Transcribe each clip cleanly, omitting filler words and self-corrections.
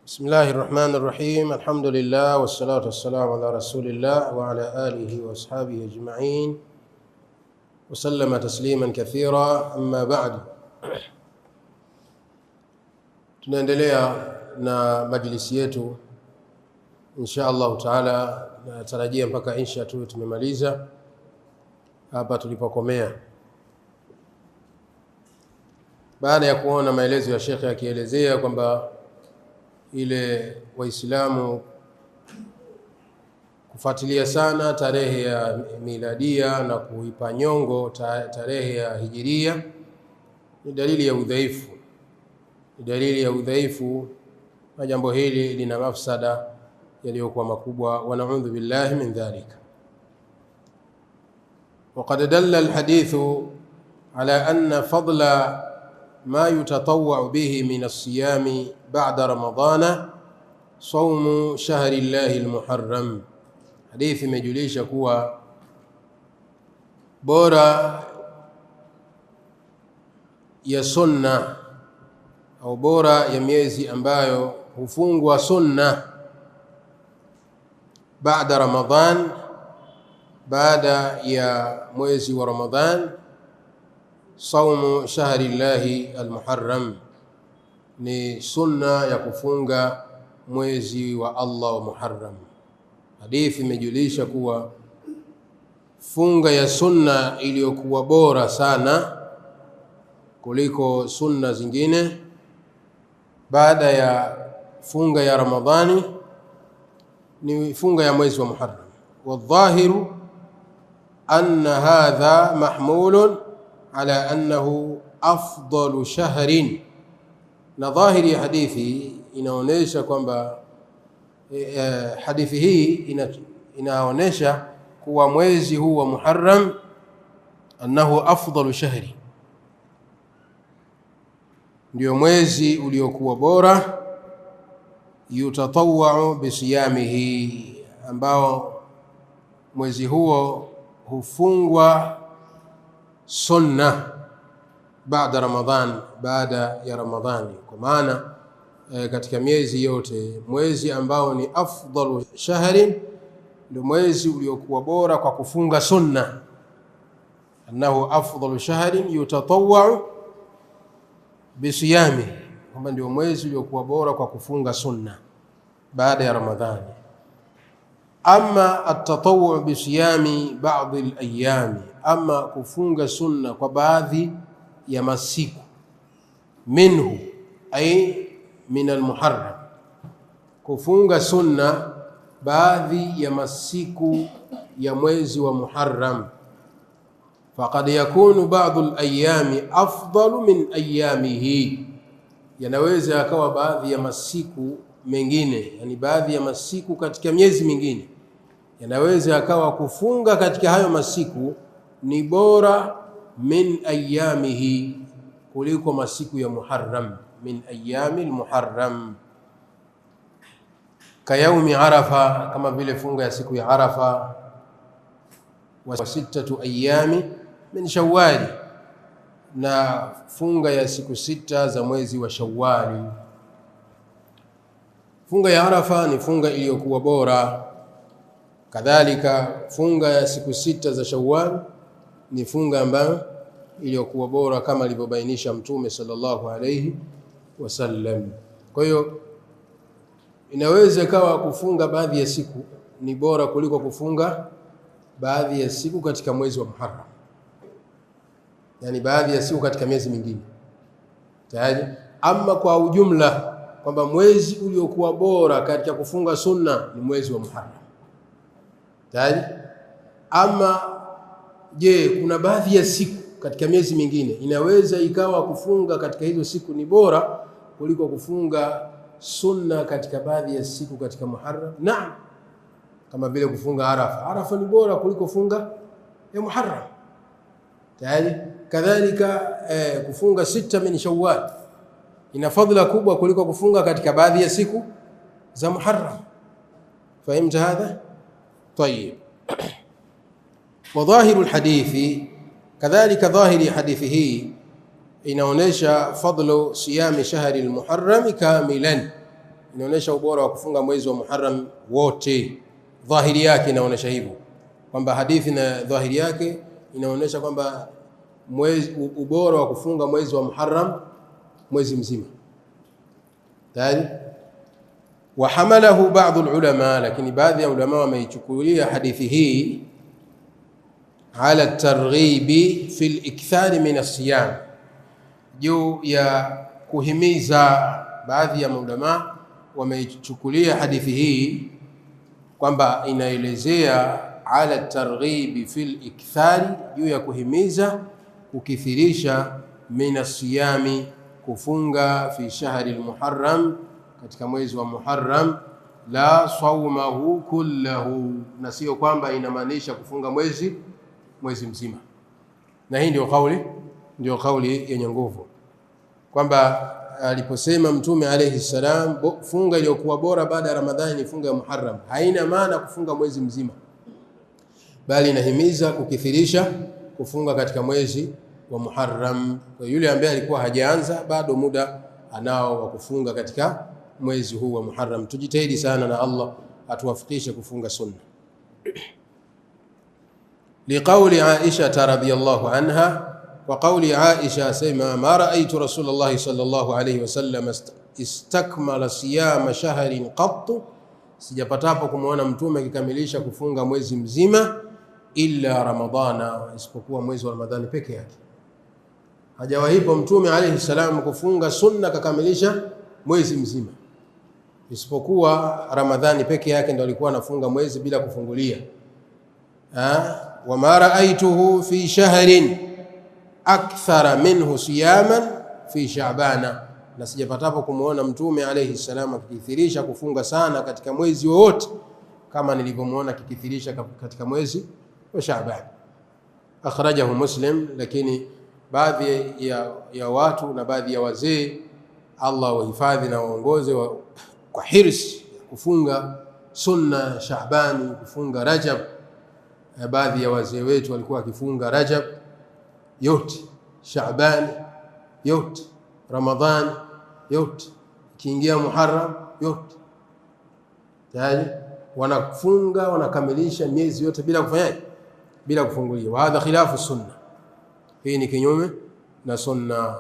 بسم الله الرحمن الرحيم. الحمد لله والصلاة والسلام على رسول الله وعلى آله وأصحابه أجمعين وسلم تسليما كثيرا. أما بعد، tunaendelea na majlisi yetu insha Allah taala, na tarajia mpaka insha tu tumemaliza hapa tulipokomea, baada ya kuona maelezo ya Sheikh akielezea kwamba ile Waislamu kufuatilia sana tarehe ya miladia na kuipa nyongo tarehe ya hijiria ni dalili ya udhaifu, na jambo hili lina mafsada yaliyokuwa makubwa, wa na'udhu billahi min dhalika. وقد دل الحديث على أن فضل ما يتطوع به من الصيام بعد رمضان صوم شهر الله المحرم. Hadithi imejulisha kuwa bora ya sunna au bora ya miezi ambayo hufungwa sunna baada Ramadhan, baada ya mwezi wa Ramadhan, saumu shahri llahi almuharram, ni sunna ya kufunga mwezi wa Allah wa Muharram. Hadithi imejulisha kuwa funga ya sunna iliyokuwa bora sana kuliko sunna zingine baada ya funga ya Ramadhani ni funga ya mwezi wa Muharram. Wadhahiru anna hadha mahmulun ala annahu afdalu shahrin, na dhahiri ya hadithi inaonesha kwamba hadithi hii inaonesha kuwa mwezi huu wa Muharram annahu afdalu shahri, ndio mwezi uliokuwa bora, yutatawwa'u bisiyamihi, ambao mwezi huo hufungwa sunna baada Ramadhan, baada ya Ramadhani. Kwa maana katika miezi yote mwezi ambao ni afdalu shahrin ndio mwezi uliokuwa bora kwa kufunga sunna, annahu afdalu shahrin yutatawwa'u bisiyami, kwamba ndio mwezi uliokuwa bora kwa kufunga sunna baada ya Ramadhani. Ama at-tatawwu' bisiyami ba'd al-ayyami, ama kufunga sunna kwa baadhi ya masiku, minhu ay min al-Muharram, kufunga sunna baadhi ya masiku ya mwezi wa Muharram, faqad yakunu ba'd al-ayyami afdalu min ayyamihi, yanaweza yakawa baadhi ya masiku mengine, yani baadhi ya masiku katika miezi mingine yanaweza yakawa kufunga katika hayo masiku ni bora min ayyamihi, kuliko masiku ya Muharram, min ayyamil Muharram, kayaumi Arafa, kama vile funga ya siku ya Arafa, wa 6 ayyami min Shawwal, na funga ya siku 6 za mwezi wa Shawwal. Funga ya Arafa ni funga iliyokuwa bora, kadhalika funga ya siku 6 za Shawwal ni funga ambayo iliyokuwa bora kama alivyobainisha Mtume sallallahu alayhi wasallam. Kwa hiyo inaweza kawa kufunga baadhi ya siku ni bora kuliko kufunga baadhi ya siku katika mwezi wa Muharram, yani baadhi ya siku katika miezi mingine tayari. Ama kwa ujumla kwamba mwezi uliokuwa bora katika kufunga sunna ni mwezi wa Muharram tayari. Ama je, kuna baadhi ya siku katika miezi mingine inaweza ikawa kufunga katika hizo siku ni bora kuliko kufunga sunna katika baadhi ya siku katika Muharram? Naam, kama vile kufunga Arafa. Arafa ni bora kuliko funga ya Muharram tayari. Kadhalika kufunga 6 min Shawwal ina fadhila kubwa kuliko kufunga katika baadhi ya siku za Muharram. Fahimta hadha? Tayyib. Wa dhahiru alhadithi, kadhalika dhahiri hadithi hii inaonesha fadlu siyami shahri almuharram kamilan, inaonyesha ubora wa kufunga mwezi wa Muharram wote. Dhahiri yake inaonyesha hivyo, kwamba hadithi na dhahiri yake inaonyesha kwamba ubora wa kufunga mwezi wa Muharram mwezi mzima. Tayari wa hamalahu baadhi ulama, lakini baadhi ya ulama wameichukulia hadithi hii ala targhibi fi al-ikthar min as-siyam, juu ya kuhimiza. Baadhi ya ulama wameichukulia hadithi hii kwamba inaelezea ala targhibi fi al-ikthar, juu ya kuhimiza kukithirisha min as-siyami, kufunga fi shahri al-Muharram, katika mwezi wa Muharram, la saumahu kullahu, na sio kwamba inamaanisha kufunga mwezi mzima. Na hii ndio kauli yenye nguvu, kwamba aliposema Mtume alayhi salam funga iliyokuwa bora baada ya Ramadhani ni funga ya Muharram, haina maana kufunga mwezi mzima, bali inahimiza kukithirisha kufunga katika mwezi wa Muharram. Kwa yule ambaye alikuwa hajaanza bado muda anao wa kufunga katika mwezi huu wa Muharram. Tujitahidi sana na Allah atuwafikishe kufunga sunna. Liqauli Aisha radhiyallahu anha, wa qauli Aisha sema ma raaitu Rasulullah sallallahu alayhi wasallam istakmala siyama shahrin qat, sijapatapo kumuona Mtume akikamilisha kufunga mwezi mzima, illa Ramadhana, isipokuwa mwezi wa Ramadhani peke yake. Hajawahipo Mtume alayhi salam kufunga sunna kakamilisha mwezi mzima, isipokuwa Ramadhani peke yake ndio alikuwa anafunga mwezi bila kufungulia. Wa ma raaituhu fi shahrin akthara minhu siyaman fi Sha'bana, na sijapatapo kumuona Mtume alayhi salam akikithirisha kufunga sana katika mwezi wote kama nilivyomuona akikithirisha katika mwezi wa Sha'ban. Akhrajahu Muslim. Lakini baadhi ya watu na baadhi ya wazee, Allah wahifadhi na waongoze kwa hirsi kufunga sunna Shaabani, kufunga Rajab. Baadhi ya wazee wetu walikuwa wakifunga Rajab yote, Shaabani yote, Ramadhani yote, kiingia Muharram yote, tayari wanafunga, wanakamilisha miezi yote bila kufanyaje, bila kufungulia. Wa hadha khilafu sunna, hii ni kinyume na sunna.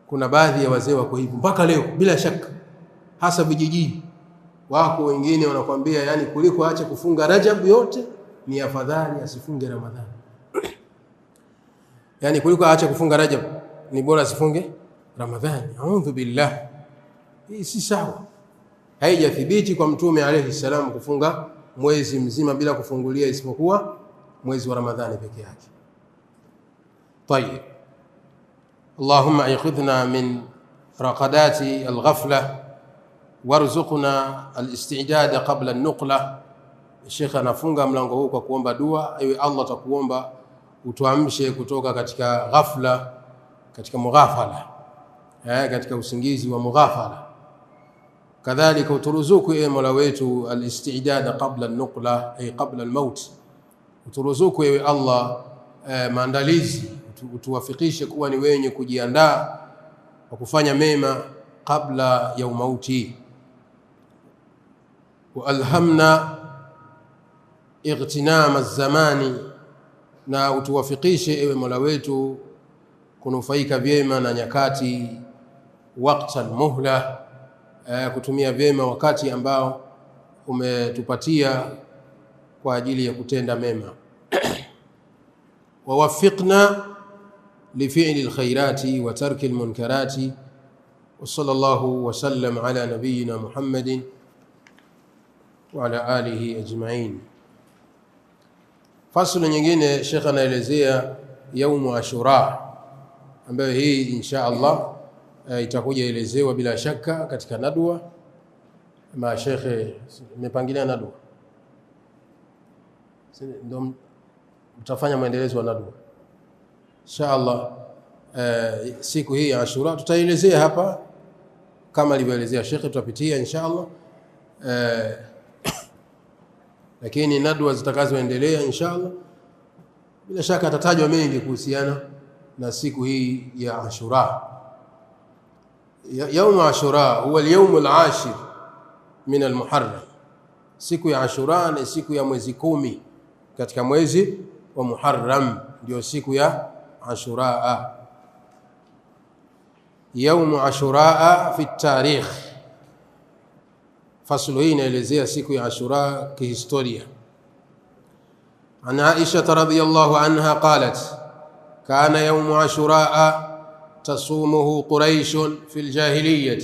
Kuna baadhi ya wazee wako hivyo mpaka leo, bila shaka, hasa vijijini. Wako wengine wanakuambia yani kuliko aache kufunga Rajab yote ni afadhali asifunge Ramadhani. Yani kuliko aache kufunga Rajab ni bora asifunge Ramadhani. A'udhu billah. Hii si sawa. Haijathibiti kwa Mtume alayhi salam kufunga mwezi mzima bila kufungulia isipokuwa mwezi wa Ramadhani peke yake. Tayyib. Allahumma ayqidhna min raqadati al-ghafla warzuqna al-istidad qabla an-nuqla. Sheikh anafunga mlango huu kwa kuomba dua. Ewe Allah, takuomba utuamshe kutoka katika ghafla, katika mughafala, katika usingizi wa mughafala. Kadhalika uturuzuku ewe Mola wetu al-istidad qabla an-nuqla, ay qabla al-maut. Uturuzuku ewe Allah maandalizi, utuwafikishe kuwa ni wenye kujiandaa kwa kufanya mema kabla ya umauti. Wa alhamna ightinama az-zamani, na utuwafikishe ewe Mola wetu kunufaika vyema na nyakati, waqtan muhla, kutumia vyema wakati ambao umetupatia kwa ajili ya kutenda mema. ووفقنا لفعل الخيرات وترك المنكرات، وصلى الله وسلم على نبينا محمد وعلى آله أجمعين. Fasulu nyingine Sheikh anaelezea yaumu Ashura, ambayo hii insha Allah itakuja elezewa bila shaka katika nadwa. Ma Sheikh mmepangilia nadwa, ndio tutafanya maendelezo wa nadwa insha Allah. Siku hii ya Ashura tutaelezea hapa kama alivyoelezea Sheikh, tutapitia insha Allah. Lakini nadwa zitakazoendelea insha Allah bila shaka atatajwa mengi kuhusiana na siku hii ya Ashura. Yaum Ashura huwa al-yawm al-ashir min al-Muharram. Siku ya Ashura ni siku ya mwezi 10 katika mwezi wa Muharram, ndio siku ya Ashura. Yawm Ashura fi tarikh. Faslu hii inaelezea siku ya Ashura kihistoria. An Aisha radhiyallahu anha qalat kana yawm Ashura tasumuhu Quraish fi al-jahiliyyah.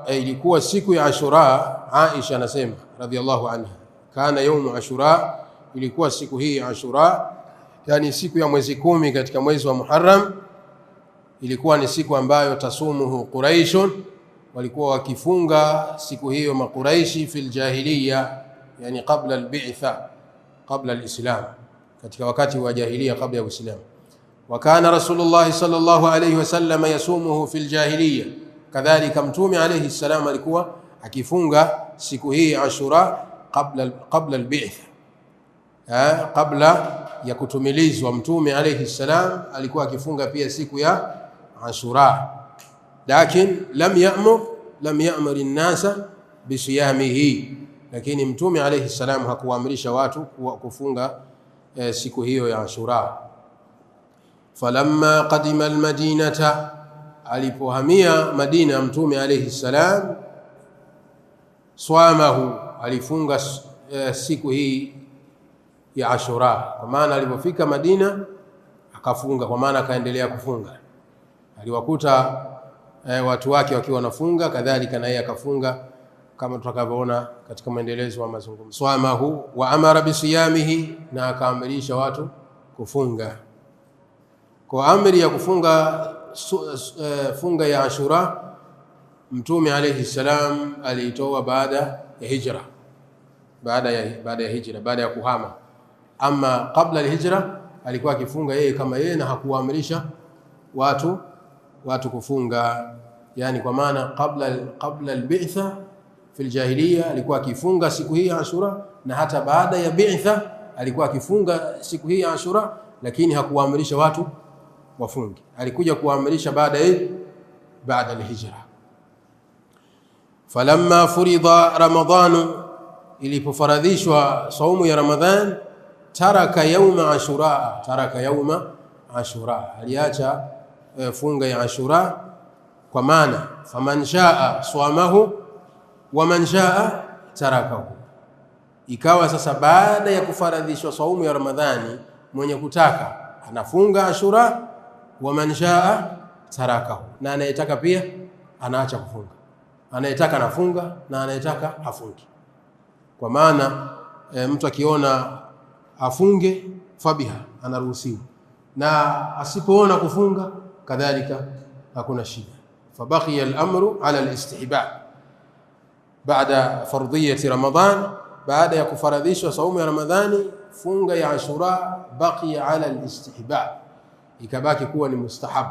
Ilikuwa siku ya Ashura. Aisha anasema radhiyallahu anha, kana yawm Ashura, ilikuwa siku hii ya Ashura, yani siku ya mwezi 10 katika mwezi wa Muharram, ilikuwa ni siku ambayo tasumuhu Quraish, walikuwa wakifunga siku hiyo Quraishi fil jahiliya, yani qabla al-bi'tha, qabla al-islam, katika wakati wa jahiliya, kabla ya Uislamu. Wa kana Rasulullah sallallahu alayhi wasallam yasumuhu fil jahiliya, kadhalika Mtume alayhi salam alikuwa akifunga siku hii Ashura qabla al-bi'tha, kabla ya kutumilizwa Mtume alayhi salam alikuwa akifunga pia siku ya Ashura, lakin lam ya'mur an-nasa bisiyamihi, lakini Mtume alayhi salam hakuamrisha watu kufunga siku hiyo ya Ashura. Falamma qadima al-madinata, alipohamia Madina Mtume alayhi salam, swamahu, alifunga siku hii ya Ashura, kwa maana alipofika Madina akafunga, kwa maana akaendelea kufunga. Aliwakuta watu wake wakiwa wanafunga, kadhalika na yeye akafunga, kama tutakavyoona katika maendelezo wa mazungumzo. Swamahu wa amara bisiyamihi, na akaamrisha watu kufunga. Kwa amri ya kufunga funga ya Ashura, Mtume alayhi salam aliitoa baada ya hijra, baada ya hijra, baada ya kuhama. Ama kabla al-hijra alikuwa akifunga yeye kama yeye, na hakuamrisha watu kufunga, yani kwa maana qabla al-bi'tha fi al-jahiliya alikuwa akifunga siku hii ya Ashura, na hata baada ya bi'tha alikuwa akifunga siku hii ya Ashura, lakini hakuamrisha watu wafunge. Alikuja kuamrisha baada al-hijra. Falamma furida Ramadhan, ilipofaradhishwa saumu ya Ramadhan, taraka yawma Ashura, aliacha funga ya Ashura, kwa maana faman shaa swamahu wa man shaa tarakahu. Ikawa sasa baada ya kufaradhishwa saumu ya Ramadhani, mwenye kutaka anafunga Ashura, wa man shaa tarakahu, na anayetaka pia anaacha kufunga. Anayetaka anafunga na anayetaka hafungi, kwa maana mtu akiona afunge fabiha, anaruhusiwa, na asipoona kufunga kadhalika hakuna shida. Fabaqiya al-amru ala al-istihbab baada fardhiyati Ramadhan, baada ya kufaradhishwa saumu ya Ramadhani, funga ya Ashura baqiya ala al-istihbab, ikabaki kuwa ni mustahab.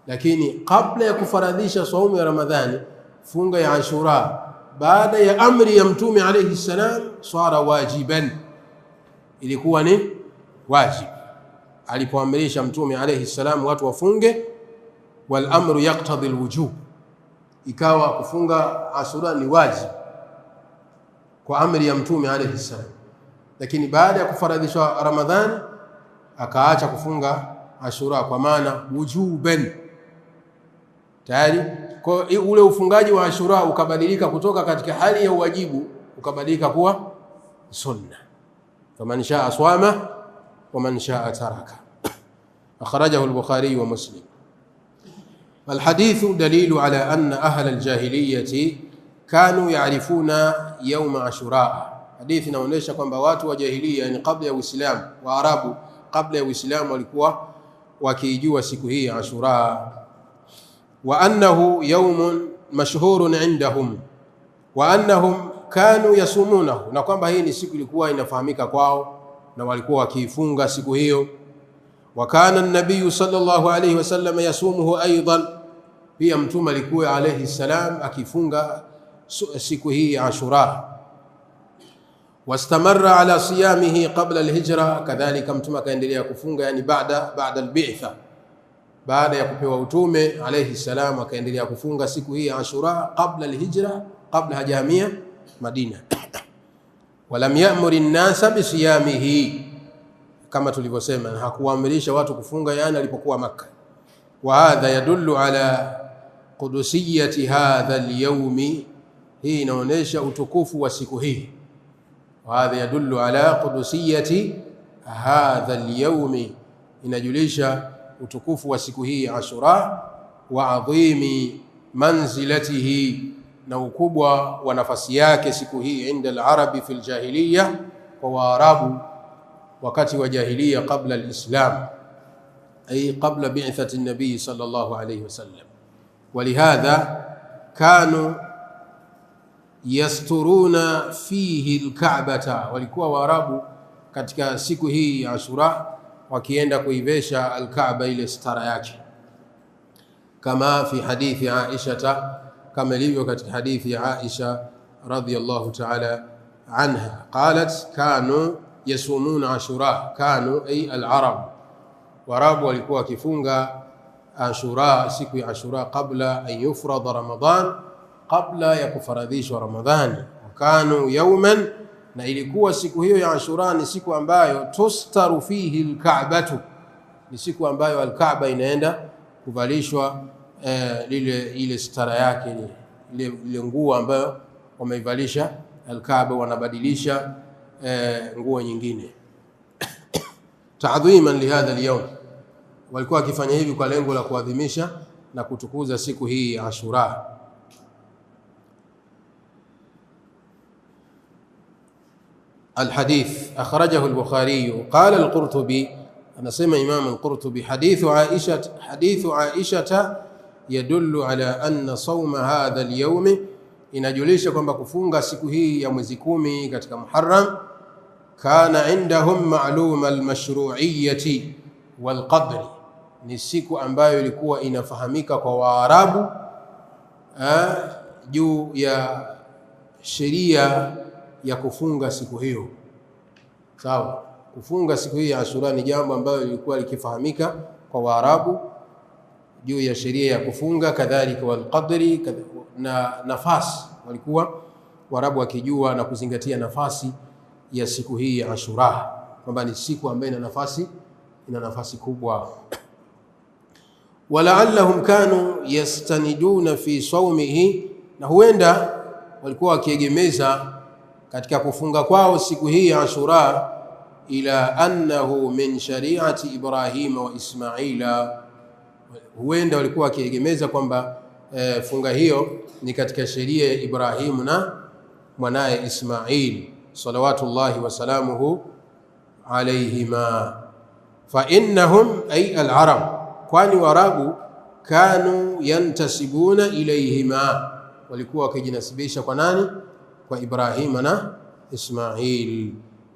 Lakini kabla ya kufaradhisha saumu ya Ramadhani, funga ya Ashura baada ya amri ya Mtume alayhi salam, swara wajiban, ilikuwa ni wajib. Alipoamrisha Mtume alayhi salam watu wafunge, wal amru yaqtadi alwujub, ikawa kufunga Ashura ni wajib kwa amri ya Mtume alayhi salam. Lakini baada ya kufaradhishwa Ramadhani akaacha kufunga Ashura, kwa maana wujuban tayari. Kwa ule ufungaji wa Ashura ukabadilika kutoka katika hali ya wajibu ukabadilika kuwa sunna. Faman shaa swama wa man shaa taraka. Akhrajahu al-Bukhari wa Muslim. Al-hadithu dalilu ala anna ahla al-jahiliyyati kanu ya'rifuna yawm Ashura. Hadithi inaonyesha kwamba watu wa jahiliya, yani kabla ya Uislamu, wa Arabu kabla ya Uislamu, walikuwa wakijua siku hii ya Ashura. Wa annahu yawmun mashhurun indahum wa annahum kanu yasumunahu, na kwamba hii ni siku ilikuwa inafahamika kwao na walikuwa wakifunga siku hiyo. Wa kana an-nabiy sallallahu alayhi wasallam yasumuhu aidan, pia Mtume alikuwa alayhi salam akifunga siku hii ya Ashura. Wastamarra ala siyamihi qabla al-hijra, kadhalika Mtume akaendelea kufunga, yani baada al-bi'tha, baada ya kupewa utume alayhi salam akaendelea kufunga siku hii ya Ashura kabla alhijra, kabla hajahamia Madina. Walam ya'muri an-nasa bisiyamihi, kama tulivyosema hakuamrisha watu kufunga yani alipokuwa Makkah. Wa hadha yadullu ala qudusiyyati hadha al-yawm, hii inaonyesha utukufu wa siku hii. Wa hadha yadullu ala qudusiyyati hadha al-yawm, inajulisha utukufu wa siku hii Ashura, wa adhimi manzilatihi, na ukubwa wa nafasi yake siku hii inda al-arabi fil jahiliya, kwa Waarabu wakati wa jahiliya qabla al-islam, ay qabla bi'thati an-nabi sallallahu alayhi wasallam. Walihadha kanu yasturuna fihi al-Ka'bata, walikuwa Waarabu katika siku hii ya Ashura wakienda kuivesha al-Kaaba ile stara yake, kama fi hadithi Aisha, kama ilivyo katika hadithi ya Aisha radhiyallahu ta'ala anha, qalat kanu yasumuna Ashura, kanu ay al-arab, Waarabu walikuwa wakifunga Ashura, siku ya Ashura kabla an yufrada Ramadhan, kabla ya kufaradhishwa Ramadhani. Kanu yawman, na ilikuwa siku hiyo ya Ashura ni siku ambayo tustaru fihi al-Ka'batu, ni siku ambayo al-Kaaba inaenda kuvalishwa ile stara yake, ile nguo ambayo wameivalisha al-Kaaba, wanabadilisha nguo nyingine ta'dhiman li hadha al-yawm. Walikuwa wakifanya hivi kwa lengo la kuadhimisha na kutukuza siku hii ya Ashura. الحديث أخرجه البخاري. قال القرطبي، أنا سمع إمام القرطبي حديث عائشة يدل على أن صوم هذا اليوم، inajulisha kwamba kufunga siku hii ya mwezi 10 katika Muharram, kana indahum ma'luma al-mashru'iyyati wal qadri, ni siku ambayo ilikuwa inafahamika kwa Waarabu juu ya sheria ya kufunga siku hiyo. Sawa, kufunga siku hii ya Ashura ni jambo ambalo lilikuwa likifahamika kwa Waarabu juu ya sheria ya kufunga, kadhalika wal qadri, na nafasi, walikuwa Waarabu wakijua na kuzingatia nafasi ya siku hii ya Ashura, kwamba ni siku ambayo ina nafasi kubwa. Walaallahum kanu yastaniduna fi sawmihi, na huenda walikuwa wakiegemeza katika kufunga kwao siku hii ya Ashura ila annahu min shari'ati Ibrahima wa Ismaila, huenda walikuwa wakiegemeza kwamba funga hiyo ni katika sheria ya Ibrahimu na mwanaye Ismail salawatullahi wa salamuhu alayhima. Fa innahum ay al-arab, kwani Waarabu kanu yantasibuna ilayhima, walikuwa wakijinasibisha kwa nani? Kwa Ibrahima na Ismail.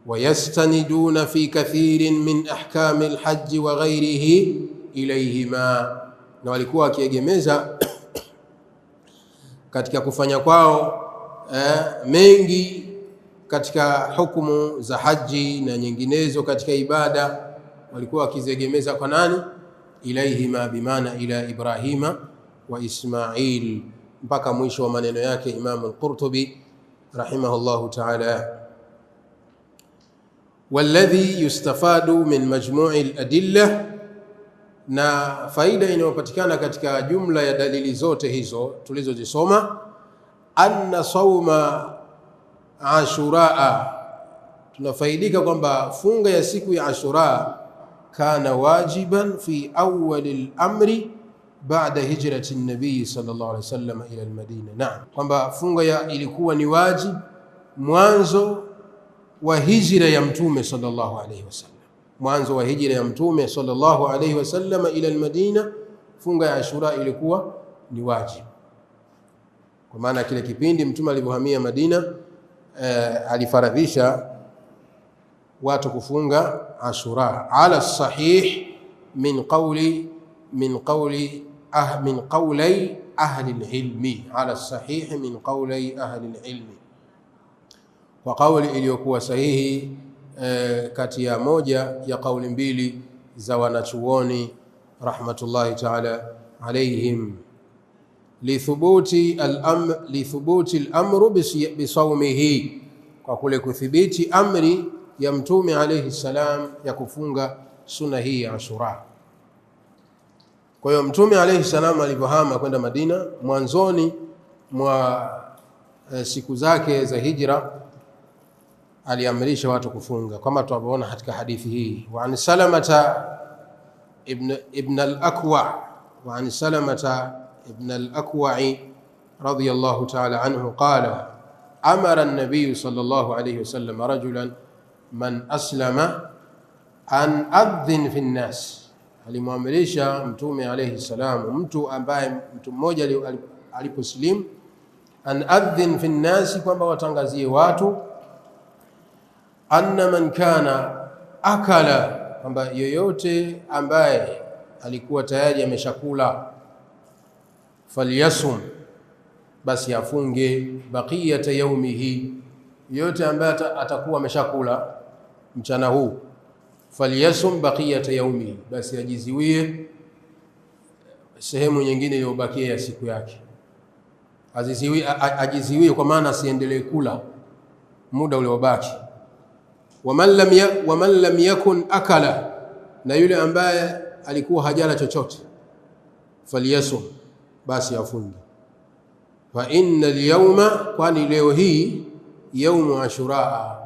Wayastaniduna fi kathirin min ahkami al-hajj wa ghayrihi ilayhima, na walikuwa wakiegemeza katika kufanya kwao mengi katika hukumu za haji na nyinginezo katika ibada, walikuwa wakiziegemeza kwa nani? Ilayhima, bimaana ila Ibrahima wa Ismail, mpaka mwisho wa maneno yake Imam al-Qurtubi rahimahullahu ta'ala. Walladhi yustafadu min majmu'i al-adilla, na faida inayopatikana katika jumla ya dalili zote hizo tulizozisoma, anna sawma Ashura, tunafaidika kwamba funga ya siku ya Ashura kana wajiban fi awwal al-amri baada hijrati an-nabii sallallahu alayhi wasallam ila al-Madina. Naam, kwamba funga ilikuwa ni wajib mwanzo wa hijra ya mtume sallallahu alayhi wasallam, mwanzo wa hijra ya mtume sallallahu alayhi wasallam ila al-Madina, funga ya Ashura ilikuwa ni wajib, kwa maana kile kipindi mtume alipohamia Madina alifaradhisha watu kufunga Ashura ala sahih min qawli ahli al-ilmi, ala sahih min qawli ahli al-ilmi, kwa kauli iliyokuwa sahihi kati ya moja ya kauli mbili za wanachuoni rahmatullahi ta'ala alayhim, lithubuti al-amru bisawmihi, kwa kule kuthibiti amri ya Mtume alayhi salam ya kufunga sunna hii ya Ashura. Kwa hiyo Mtume alayhi salam alipohama kwenda Madina, mwanzoni mwa siku zake za hijra, aliamrisha watu kufunga kama tunavyoona katika hadithi hii. Wa an Salamata ibn al-Akwa, wa an Salamata ibn al-Akwa radiyallahu ta'ala anhu qala amara an-nabiy sallallahu alayhi wasallam rajulan man aslama an adhin fi an-nas, alimwamrisha Mtume alayhi salam mtu mmoja aliposlimu, an adhin fi an-nas, kwamba watangazie watu, anna man kana akala, kwamba yoyote ambaye alikuwa tayari ameshakula, falyasum, basi afunge, baqiyata yaumihi, yoyote ambaye atakuwa ameshakula mchana huu, falyasum baqiyata yaumihi, basi ajiziwie sehemu nyingine iliyobakia ya siku yake, ajiziwie kwa maana asiendelee kula muda uliobaki. Waman lam yakun akala, na yule ambaye alikuwa hajala chochote, falyasum, basi afunge. Fa inna al-yawma, kwani leo hii yaumu Ashura,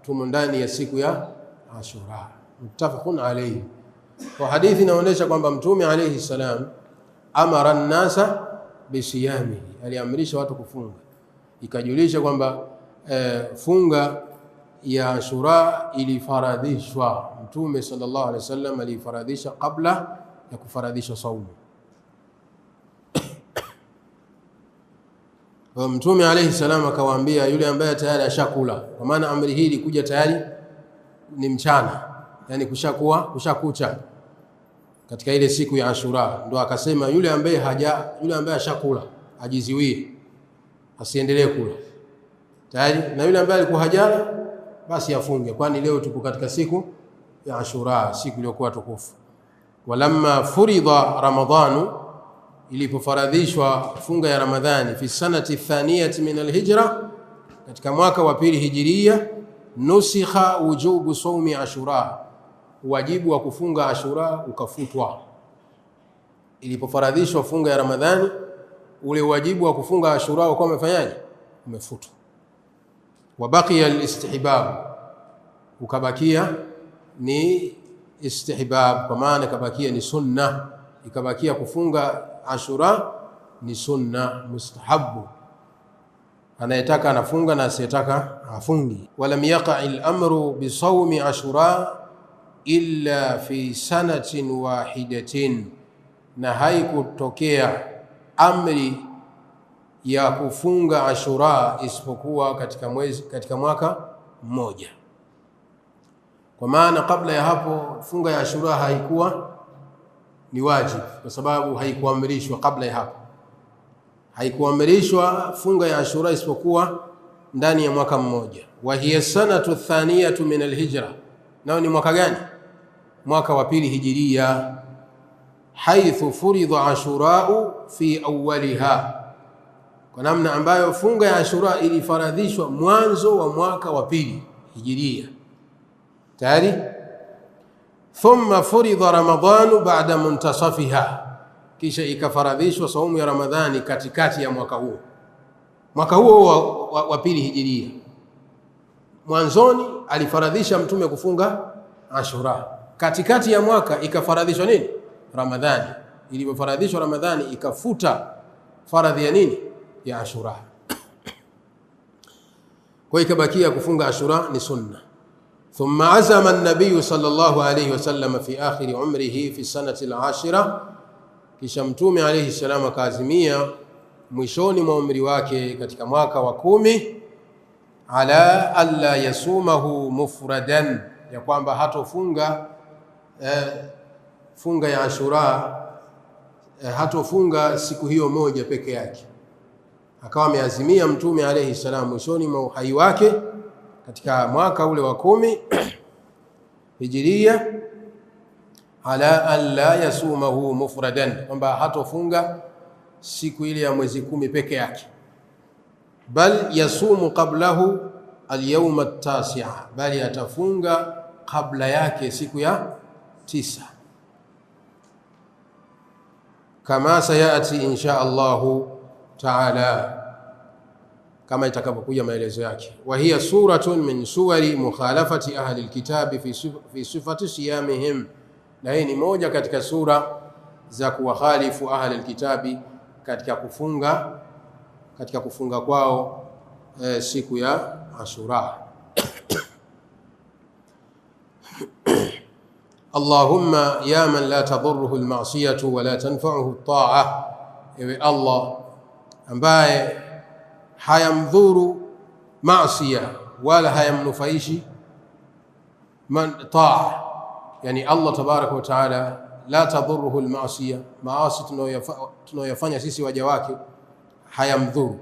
tumo ndani ya siku ya Ashura. Muttafaqun alayhi. Kwa hadithi inaonyesha kwamba Mtume alayhi salam amara an-nasa bisiyamihi, aliamrisha watu kufunga, ikajulisha kwamba funga ya Ashura ilifaradhishwa. Mtume sallallahu alaihi wasallam alifaradhisha kabla ya kufaradhisha saumu. Mtume alayhi salam akawaambia yule ambaye tayari ashakula, kwa maana amri hii ilikuja tayari ni mchana, yani kushakucha katika ile siku ya Ashura, ndo akasema yule ambaye ashakula ajiziwie, asiendelee kula tayari, na yule ambaye alikuwa hajala basi afunge, kwani leo tuko katika siku ya Ashura, siku iliyokuwa tukufu. Walamma furida Ramadhanu, ilipofaradhishwa funga ya Ramadhani, fi sanati thaniyati min alhijra, katika mwaka wa pili hijiria, nusikha wujubu sawmi Ashura, wajibu wa kufunga Ashura ukafutwa. Ilipofaradhishwa funga ya Ramadhani, ule wajibu wa kufunga Ashura ukawa umefanyaje? Umefutwa. Wabaqiya alistihbab, ukabakia ni istihbab, kwa maana kabakia ni sunna, ikabakia kufunga Ashura ni sunna mustahabu, anayetaka anafunga na asiyetaka afungi. Walam yaqa al-amru bi sawmi Ashura illa fi sanatin wahidatin, na haikutokea amri ya kufunga Ashura isipokuwa katika mwaka mmoja. Kwa maana kabla ya hapo funga ya Ashura haikuwa ni wajibu, kwa sababu haikuamrishwa. Kabla ya hapo haikuamrishwa funga ya Ashura isipokuwa ndani ya mwaka mmoja. Wa hiya sanatu thaniyatu min alhijra, nao ni mwaka gani? Mwaka wa pili hijiria. Haithu furidha Ashurau fi awwaliha, kwa namna ambayo funga ya Ashura ilifaradhishwa mwanzo wa mwaka wa pili hijiria tayari. Thumma furidha Ramadhanu ba'da muntasafiha, kisha ikafaradhishwa saumu ya Ramadhani katikati ya mwaka huo wa pili hijiria. Mwanzoni alifaradhisha Mtume kufunga Ashura, katikati ya mwaka ikafaradhishwa nini? Ramadhani. Ilipofaradhishwa Ramadhani ikafuta faradhi ya nini? Ya Ashura. Kwa ikabakia kufunga Ashura ni sunna. Thumma azama an-nabiy sallallahu alayhi wasallam fi akhir umrihi fi sanati al-ashira, kisha Mtume alayhi salam akaazimia mwishoni mwa umri wake katika mwaka wa 10, ala alla yasumahu mufradan, ya kwamba hatofunga funga ya Ashura, hatofunga siku hiyo moja peke yake. Akawa ameazimia Mtume alayhi salam mwishoni mwa uhai wake katika mwaka ule wa 10 hijiria, ala an la yasumahu mufradan, kwamba hatofunga siku ile ya mwezi 10 peke yake, bal yasumu qablahu alyawm at-tasi', bali atafunga kabla yake siku ya 9, kama sayati insha Allahu taala, kama itakapokuja maelezo yake. Wa hiya suratun min suwari mukhalafati ahli alkitabi fi sifati siyamihim, na hii ni moja katika sura za kuwakhalifu ahli alkitabi katika kufunga kwao siku ya Ashura. Allahumma ya man la tadurruhu almasiyatu wa la tanfa'uhu at-ta'a, ewe Allah ambaye hayamdhuru maasiya wala hayamnufaishi ta'a, yani Allah tabaraka wa taala la tadurruhu almasiya, maasi tunayoyafanya sisi waja wake hayamdhuru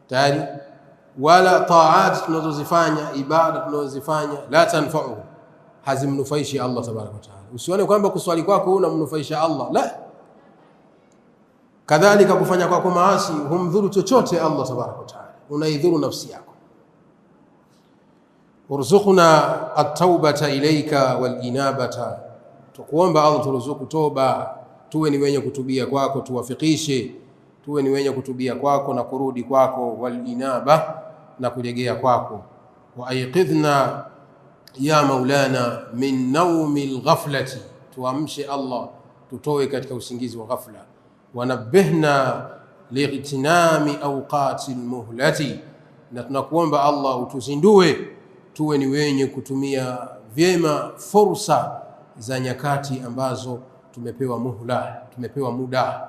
tayari, wala ta'at tunazozifanya, ibada tunazozifanya, la tanfa'uhu, hazimnufaishi Allah tabaraka wa taala. Usione kwamba kuswali kwako unamnufaisha Allah, la, kadhalika kufanya kwako maasi humdhuru chochote Allah tabaraka wa taala, unaidhuru nafsi yako. Urzuqna at-taubata ilayka wal inabata, tukuomba Allah turuzuku toba, tuwe ni wenye kutubia kwako, tuwafikishe tuwe ni wenye kutubia kwako na kurudi kwako, wal inaba, na kurejea kwako. Wa ayqidhna ya maulana min naumil ghaflati, tuamshe Allah tutoe katika usingizi wa ghafla. Wa nabbihna lightinami awqatil muhlati, na tunakuomba Allah utuzindue tuwe ni wenye kutumia vyema fursa za nyakati ambazo tumepewa muhla, tumepewa muda.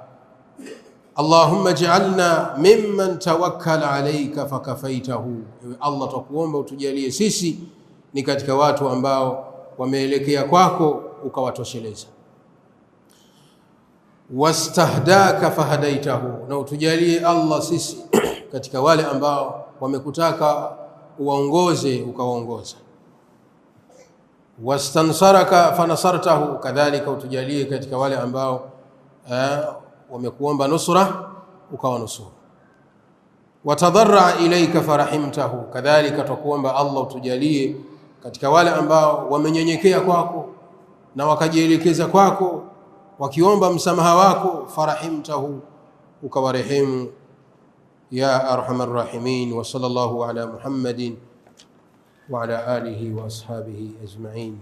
Allahumma ij'alna mimman tawakkala alayka fakafaitahu, ewe Allah tukuomba utujalie sisi ni katika watu ambao wameelekea kwako ukawatosheleza. Wastahdaka fahadaitahu, na utujalie Allah sisi katika wale ambao wamekutaka uwaongoze ukawaongoza. Wastansaraka fanasartahu, kadhalika utujalie katika wale ambao wamekuomba nusra ukawanusuru. Watadarra ilayka farahimtahu, kadhalika tukuomba Allah utujalie katika wale ambao wamenyenyekea kwako na wakajielekeza kwako wakiomba msamaha wako, farahimtahu, ukawarehemu ya arhamar rahimin. Wa sallallahu ala Muhammadin wa ala alihi wa ashabihi ajma'in.